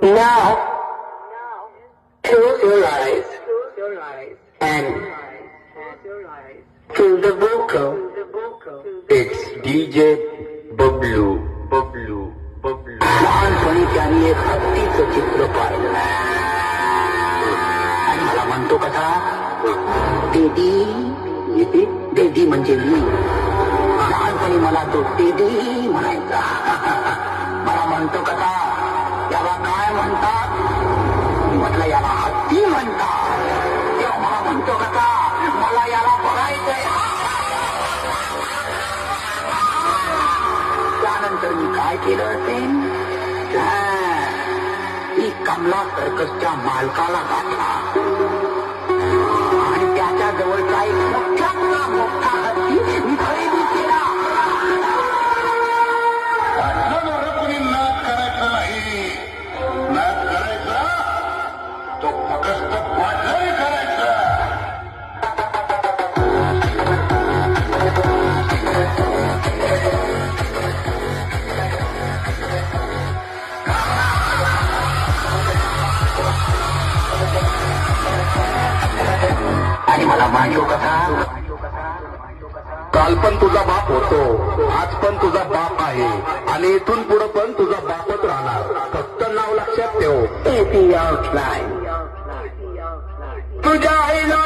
Now, close your eyes and feel the vocal. It's DJ Bablu. लहानपणी त्यांनी एक हत्तीचं चित्र पाहिलं आणि मला म्हणतो कसा टेडी म्हणजे मी. लहानपणी मला तो टेडी म्हणायचा. मला म्हणतो कसा याला काय म्हणतात. मी म्हटलं याला हत्ती म्हणतात. तेव्हा मला म्हणतो कसा मला याला बघायचंय. त्यानंतर मी काय केलं असेल मी कमला सर्कसच्या मालकाला गाठला आणि त्याच्या जवळचा एक मोठा हत्ती मी खरेदी केला. कोणी नाद करायचा नाही. नाद करायचा तो फक्त बाजारी करायचा. आणि मला मांडो कथा काल पण तुझा बाप होतो, आज पण तुझा बाप आहे आणि इथून पुढे पण तुझा बापच राहणार. फक्त नाव लक्षात ठेव. एपी आउटलाईन तुझ्या आईला